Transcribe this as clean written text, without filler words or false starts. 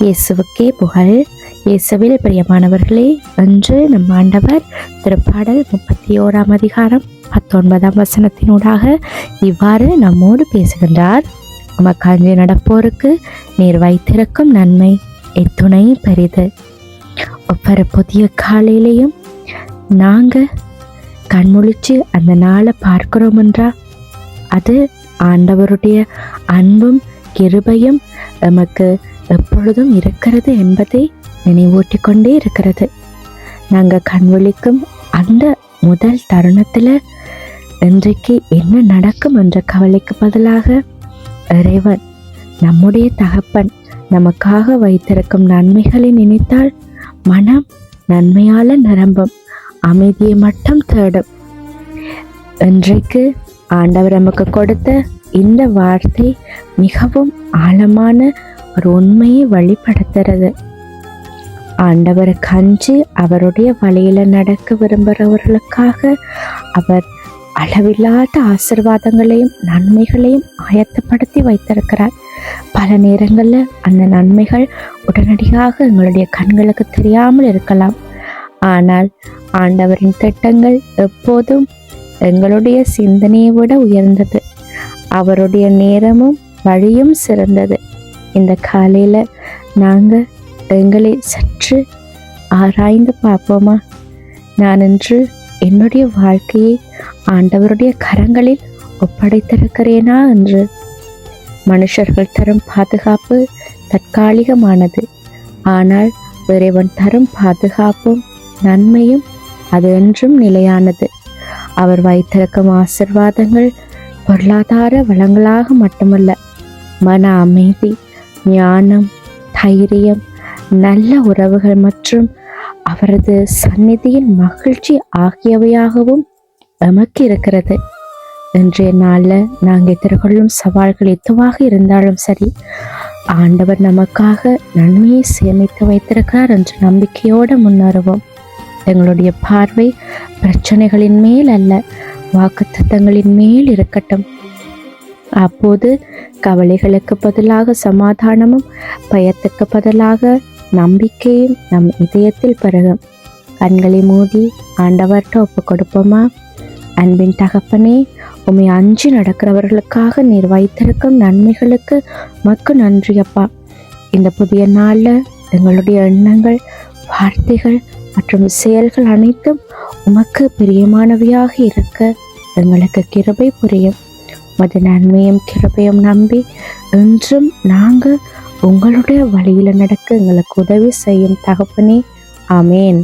இயேசுவுக்கே புகழ். இயேசுவில் பிரியமானவர்களே, இன்று நம் ஆண்டவர் திருப்பாடல் 31 அதிகாரம் 19 வசனத்தினூடாக இவ்வாறு நம்மோடு பேசுகின்றார். உமக்கு அஞ்சி நடப்போருக்கு நீர் வைத்திருக்கும் நன்மை எத்துணை பெரிது. ஒவ்வொரு புதிய காலையிலையும் நாங்கள் கண்முழிச்சு அந்த நாளை பார்க்கிறோம் என்றா அது ஆண்டவருடைய அன்பும் கிருபையும் நமக்கு எப்பொழுதும் இருக்கிறது என்பதை நினைவூட்டி கொண்டே இருக்கிறது. நாங்கள் கண்விழிக்கும் அந்த முதல் தருணத்தில் இன்றைக்கு என்ன நடக்கும் என்ற கவலைக்கு பதிலாக இறைவன் நம்முடைய தகப்பன் நமக்காக வைத்திருக்கும் நன்மைகளை நினைத்தால் மனம் நன்மையால நிரம்பும், அமைதியை மட்டும் தேடும். இன்றைக்கு ஆண்டவர் நமக்கு கொடுத்த இந்த வார்த்தை மிகவும் ஆழமான ஒரு உண்மையை வெளிப்படுத்துறது. ஆண்டவருக்கு அஞ்சி அவருடைய வழியில நடக்க விரும்புகிறவர்களுக்காக அவர் அளவில்லாத ஆசீர்வாதங்களையும் நன்மைகளையும் ஆயத்தப்படுத்தி வைத்திருக்கிறார். பல நேரங்களில் அந்த நன்மைகள் உடனடியாக எங்களுடைய கண்களுக்கு தெரியாமல் இருக்கலாம். ஆனால் ஆண்டவரின் திட்டங்கள் எப்போதும் எங்களுடைய சிந்தனையை விட உயர்ந்தது. அவருடைய நேரமும் வழியும் சிறந்தது. இந்த காலையில் நாங்கள் எங்களை சற்று ஆராய்ந்து பார்ப்போமா? நான் இன்று என்னுடைய வாழ்க்கையை ஆண்டவருடைய கரங்களில் ஒப்படைத்திருக்கிறேனா என்று. மனுஷர்கள் தரும் பாதுகாப்பு தற்காலிகமானது, ஆனால் இறைவன் தரும் பாதுகாப்பும் நன்மையும் அது என்றும் நிலையானது. அவர் வைத்திருக்கும் ஆசீர்வாதங்கள் பொருளாதார வளங்களாக மட்டுமல்ல, மன அமைதி, ஞானம், தைரியம், நல்ல உறவுகள் மற்றும் அவரது சந்நிதியின் மகிழ்ச்சி ஆகியவையாகவும் நமக்கு இருக்கிறது. இன்றைய நாளில் நாங்கள் எதிர்கொள்ளும் சவால்கள் எதுவாக இருந்தாலும் சரி, ஆண்டவர் நமக்காக நன்மையை சேமித்து வைத்திருக்கிறார் என்ற நம்பிக்கையோடு முன்னேறுவோம். எங்களுடைய பார்வை பிரச்சனைகளின் மேல் அல்ல, வாக்குத்தத்தங்களின் மேல் இருக்கட்டும். அப்போது கவலைகளுக்கு பதிலாக சமாதானமும், பயத்துக்கு பதிலாக நம்பிக்கையும் நம் இதயத்தில் பெருகும். கண்களை மூடி ஆண்டவர்கிட்ட ஒப்பு கொடுப்போமா? அன்பின் தகப்பனே, உம்மை அஞ்சி நடக்கிறவர்களுக்காக நீர் வைத்திருக்கும் நன்மைகளுக்கு மக்கு நன்றியப்பா. இந்த புதிய நாளில் எங்களுடைய எண்ணங்கள், வார்த்தைகள் மற்றும் செயல்கள் அனைத்தும் உமக்கு பிரியமானவையாக இருக்க எங்களுக்கு கிருபை புரியும். உமது நன்மையும் கிருபையும் நம்பி என்றும் நாங்கள் உங்களுடைய வழியில் நடக்க எங்களுக்கு உதவி செய்யும் தகப்பனே. ஆமேன்.